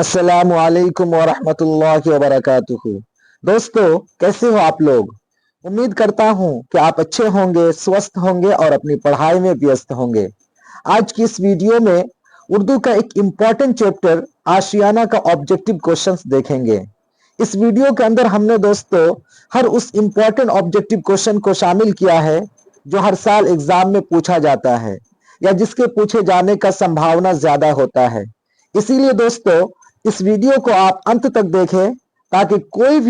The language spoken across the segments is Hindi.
अस्सलामु अलैकुम वरहमतुल्लाहि वबरकातुहू। दोस्तों, कैसे हो आप लोग। उम्मीद करता हूँ कि आप अच्छे होंगे, स्वस्थ होंगे और अपनी पढ़ाई में व्यस्त होंगे। आज की इस वीडियो में उर्दू का एक इम्पॉर्टेंट चैप्टर आशियाना का ऑब्जेक्टिव क्वेश्चंस देखेंगे। इस वीडियो के अंदर हमने दोस्तों हर उस इम्पॉर्टेंट ऑब्जेक्टिव क्वेश्चन को शामिल किया है जो हर साल एग्जाम में पूछा जाता है या जिसके पूछे जाने का संभावना ज्यादा होता है। इसीलिए दोस्तों इस वीडियो को आप अंत तक देखें ताकि कोई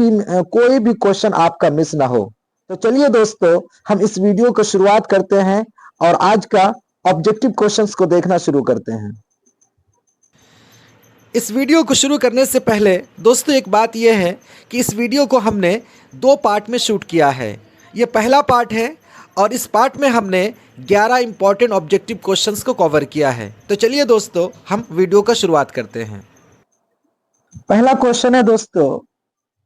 भी क्वेश्चन आपका मिस ना हो। तो चलिए दोस्तों, हम इस वीडियो को शुरुआत करते हैं और आज का ऑब्जेक्टिव क्वेश्चंस को देखना शुरू करते हैं। इस वीडियो को शुरू करने से पहले दोस्तों एक बात यह है कि इस वीडियो को हमने दो पार्ट में शूट किया है। ये पहला पार्ट है और इस पार्ट में हमने 11 इंपॉर्टेंट ऑब्जेक्टिव क्वेश्चंस को कवर किया है। तो चलिए दोस्तों, हम वीडियो का शुरुआत करते हैं। पहला क्वेश्चन है दोस्तों,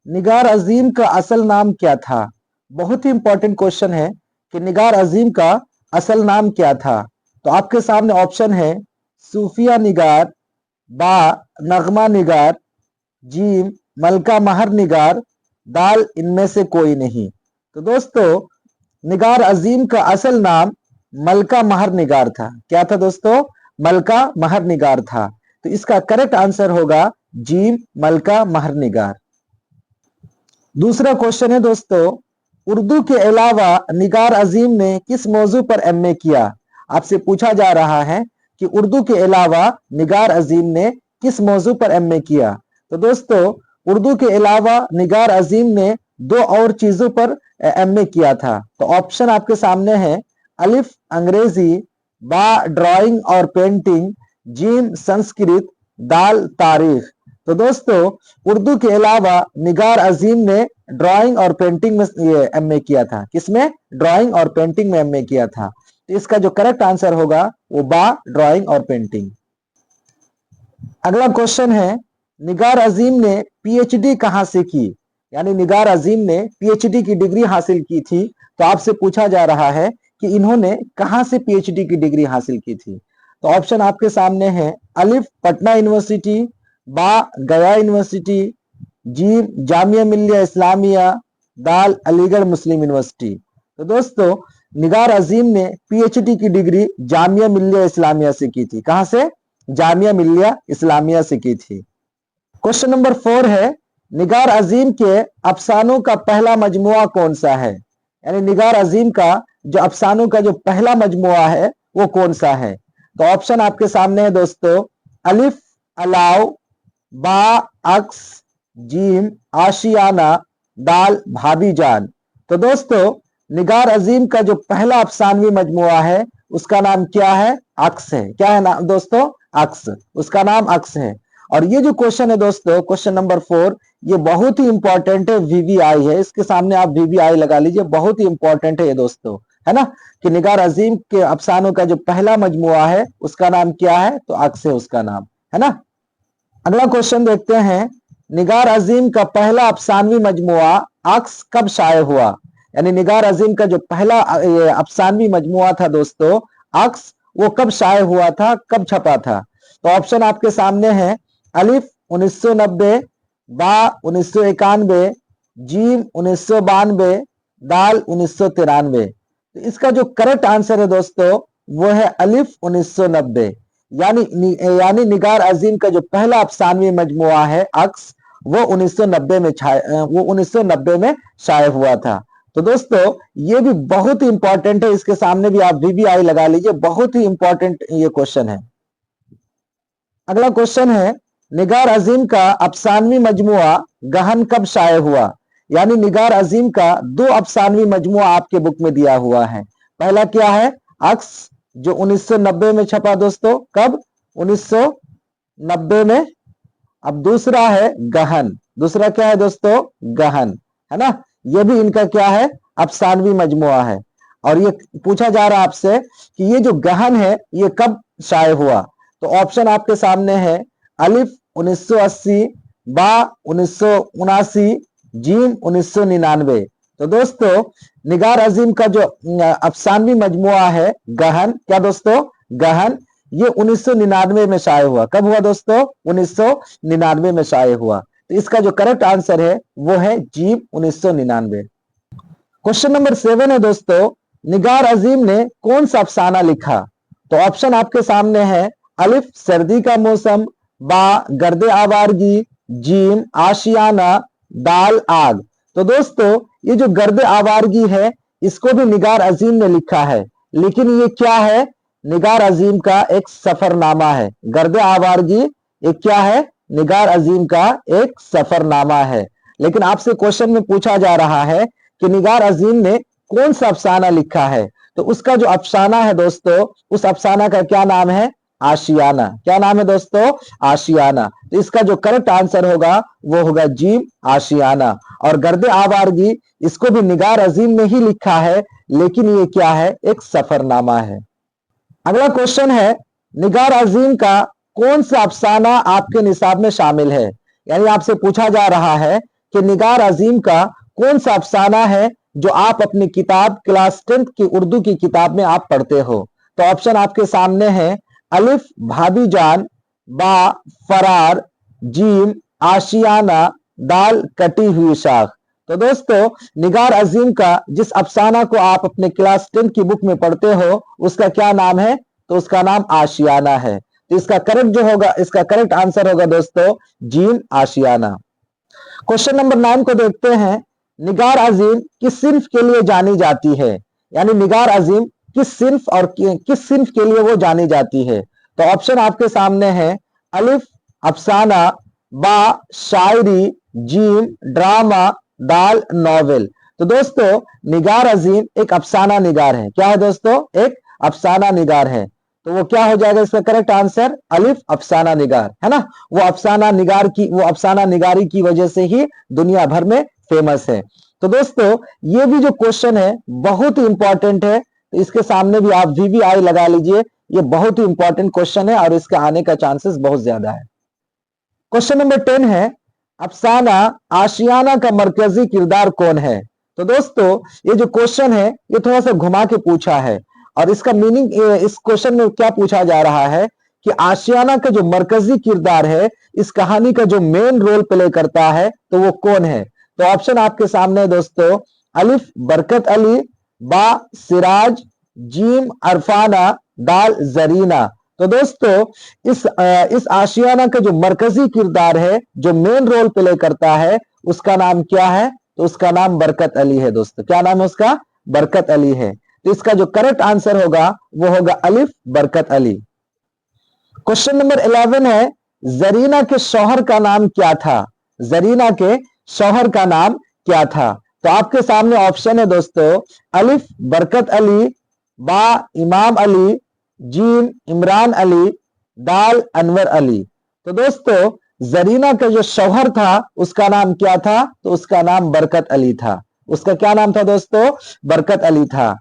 निगार अजीम का असल नाम क्या था। बहुत ही इंपॉर्टेंट क्वेश्चन है कि निगार अजीम का असल नाम क्या था। तो आपके सामने ऑप्शन है सूफिया निगार, बा नगमा निगार, जीम मलका महर निगार, दाल इनमें से कोई नहीं। तो दोस्तों निगार अजीम का असल नाम मलका महर निगार था। क्या था दोस्तों? मलका महर निगार था। तो इसका करेक्ट आंसर होगा जीम मलका महर निगार। दूसरा क्वेश्चन है दोस्तों, उर्दू के अलावा निगार अजीम ने किस मौजू पर एमए किया। आपसे पूछा जा रहा है कि उर्दू के अलावा निगार अजीम ने किस मौजू पर एमए किया। तो दोस्तों उर्दू के अलावा निगार अजीम ने दो और चीजों पर एमए किया था। तो ऑप्शन आपके सामने है अलिफ अंग्रेजी, बा ड्राइंग और पेंटिंग, जीम संस्कृत, दाल तारीख। तो दोस्तों उर्दू के अलावा निगार अजीम ने ड्राइंग और पेंटिंग में ये एमए किया था। किसमें? ड्राइंग और पेंटिंग में एमए किया था। तो इसका जो करेक्ट आंसर होगा वो बा ड्राइंग और पेंटिंग। अगला क्वेश्चन है, निगार अजीम ने पीएचडी कहां से की। यानी निगार अजीम ने पीएचडी की डिग्री हासिल की थी। तो आपसे पूछा जा रहा है कि इन्होंने कहां से पीएचडी की डिग्री हासिल की थी। तो ऑप्शन आपके सामने है अलिफ पटना यूनिवर्सिटी, बा गया यूनिवर्सिटी, जीम जामिया मिल्लिया इस्लामिया, दाल अलीगढ़ मुस्लिम यूनिवर्सिटी। तो दोस्तों निगार अजीम ने पीएचडी की डिग्री जामिया मिल्लिया इस्लामिया से की थी। कहां से? जामिया मिल्लिया इस्लामिया से की थी। क्वेश्चन नंबर 4 है, निगार अजीम के अफसानों का पहला मजमुआ कौन सा है। यानी निगार अजीम का जो अफसानों का जो पहला मजमुआ है वो कौन सा है। तो ऑप्शन आपके सामने है दोस्तों अलिफ अलाव, बा अक्स, जीम आशियाना, दाल भाभी जान। तो दोस्तों निगार अजीम का जो पहला अफसानवी मजमुआ है उसका नाम क्या है? अक्स है। क्या है नाम दोस्तों? अक्स। उसका नाम अक्स है। और ये जो क्वेश्चन है दोस्तों, क्वेश्चन नंबर 4, ये बहुत ही इंपॉर्टेंट है, वीवीआई है। इसके सामने आप वीवीआई लगा लीजिए, बहुत ही इंपॉर्टेंट है ये दोस्तों, है ना। कि निगार अजीम के अफसानों का जो पहला मजमुआ है उसका नाम क्या है? तो अक्स है उसका नाम, है ना। अगला क्वेश्चन देखते हैं, निगार अजीम का पहला अफसानवी मजमुआ अक्स कब शाये हुआ। यानी निगार अजीम का जो पहला अफसानवी मजमुआ था दोस्तों अक्स, वो कब शाये हुआ था, कब छपा था। तो ऑप्शन आपके सामने है अलिफ 1990, बा 1991, जीम 1992, दाल 1993। तो इसका जो करेक्ट आंसर है दोस्तों वो है अलिफ 1990। यानी निगार अजीम का जो पहला अफसानवी मजमुआ है अक्स, वो 1990 में शाये हुआ था। तो दोस्तों ये भी बहुत ही इंपॉर्टेंट है, इसके सामने भी आप वीवीआई लगा लीजिए, बहुत ही इंपॉर्टेंट ये क्वेश्चन है। अगला क्वेश्चन है, निगार अजीम का अफसानवी मजमुआ गहन कब शाये हुआ। यानी निगार अजीम का दो अफसानवी मजमुआ आपके बुक में दिया हुआ है। पहला क्या है? अक्स, जो 1990 में छपा दोस्तों। कब? 1990 में। अब दूसरा है गहन। दूसरा क्या है दोस्तों? गहन, है ना। ये भी इनका क्या है? अफसानवी मजमुआ है। और ये पूछा जा रहा है आपसे कि ये जो गहन है ये कब शाये हुआ। तो ऑप्शन आपके सामने है अलिफ 1980, बा 1979, जीम 1999। तो दोस्तों निगार अजीम का जो अफसानवी मजमुआ है गहन, क्या दोस्तों? गहन, ये 1999 में शाये हुआ। कब हुआ दोस्तों? 1999 में शाये हुआ। तो इसका जो करेक्ट आंसर है वो है जीम 1999। क्वेश्चन नंबर 7 है दोस्तों, निगार अजीम ने कौन सा अफसाना लिखा? तो ऑप्शन आपके सामने है, अलिफ सर्दी का मौसम, बा गर्दे आवारगी, जीम आशियाना, दाल आग। तो दोस्तों ये जो गर्दे आवारगी है इसको भी निगार अजीम ने लिखा है, लेकिन ये क्या है? निगार अजीम का एक सफरनामा है। गर्दे आवारगी एक क्या है? निगार अजीम का एक सफरनामा है। लेकिन आपसे क्वेश्चन में पूछा जा रहा है कि निगार अजीम ने कौन सा अफसाना लिखा है, तो उसका जो अफसाना है दोस्तों, उस अफसाना का क्या नाम है? आशियाना। क्या नाम है दोस्तों? आशियाना। तो इसका जो करेक्ट आंसर होगा वो होगा जीम आशियाना। और गर्दे आवारगी इसको भी निगार अजीम ने ही लिखा है, लेकिन ये क्या है? एक सफरनामा है। अगला क्वेश्चन है, निगार अजीम का कौन सा अफसाना आपके निसाब में शामिल है? यानी आपसे पूछा जा रहा है कि निगार अजीम का कौन सा अफसाना है जो आप अपनी किताब क्लास 10th की उर्दू की किताब में आप पढ़ते हो। तो ऑप्शन आपके सामने है, अलिफ भाभी जान, बा फरार, जीम आशियाना, दाल कटी हुई शाख। तो दोस्तों निगार अजीम का जिस अफसाना को आप अपने क्लास 10 की बुक में पढ़ते हो उसका क्या नाम है? तो उसका नाम आशियाना है। तो इसका करेक्ट जो होगा, इसका करेक्ट आंसर होगा दोस्तों जीम आशियाना। क्वेश्चन नंबर 9 को देखते हैं, निगार अजीम किस सिन्फ के लिए जानी जाती है? यानी निगार अजीम किस सिन्फ और किस सिन्फ के लिए वो जानी जाती है? तो ऑप्शन आपके सामने है, अलिफ अफसाना, बा शायरी, जीम ड्रामा, दाल नॉवेल। तो दोस्तों निगार अजीम एक अफसाना निगार है। क्या है दोस्तों? एक अफसाना निगार है। तो वो क्या हो जाएगा इसका करेक्ट आंसर? अलिफ अफसाना निगार, है ना। वो अफसाना निगारी की वजह से ही दुनिया भर में फेमस है। तो दोस्तों ये भी जो क्वेश्चन है बहुत ही इंपॉर्टेंट है, तो इसके सामने भी आप VVI लगा लीजिए। ये बहुत ही इंपॉर्टेंट क्वेश्चन है और इसके आने का चांसेस बहुत ज्यादा है। क्वेश्चन नंबर 10 है, अफसाना आशियाना का मरकजी किरदार कौन है? तो दोस्तों ये जो क्वेश्चन है ये थोड़ा सा घुमा के पूछा है, और इसका मीनिंग इस क्वेश्चन में क्या पूछा जा रहा है कि आशियाना का जो मरकजी किरदार है, इस कहानी का जो मेन रोल प्ले करता है, तो वो कौन है? तो ऑप्शन आपके सामने है दोस्तों, अलिफ बरकत अली, बा सिराज, जीम अरफाना, दाल जरीना। तो दोस्तों इस आशियाना का जो मरकजी किरदार है, जो मेन रोल प्ले करता है, उसका नाम क्या है? तो उसका नाम बरकत अली है दोस्तों। क्या नाम है उसका? बरकत अली है। तो इसका जो करेक्ट आंसर होगा वो होगा अलिफ बरकत अली। क्वेश्चन नंबर 11 है, जरीना के शौहर का नाम क्या था? जरीना के शौहर का नाम क्या था? तो आपके सामने ऑप्शन है दोस्तों, अलिफ बरकत अली, बा इमाम अली, जीम इमरान अली, दाल अनवर अली। तो दोस्तों जरीना का जो शौहर था उसका नाम क्या था? तो उसका नाम बरकत अली था। उसका क्या नाम था दोस्तों? बरकत अली था।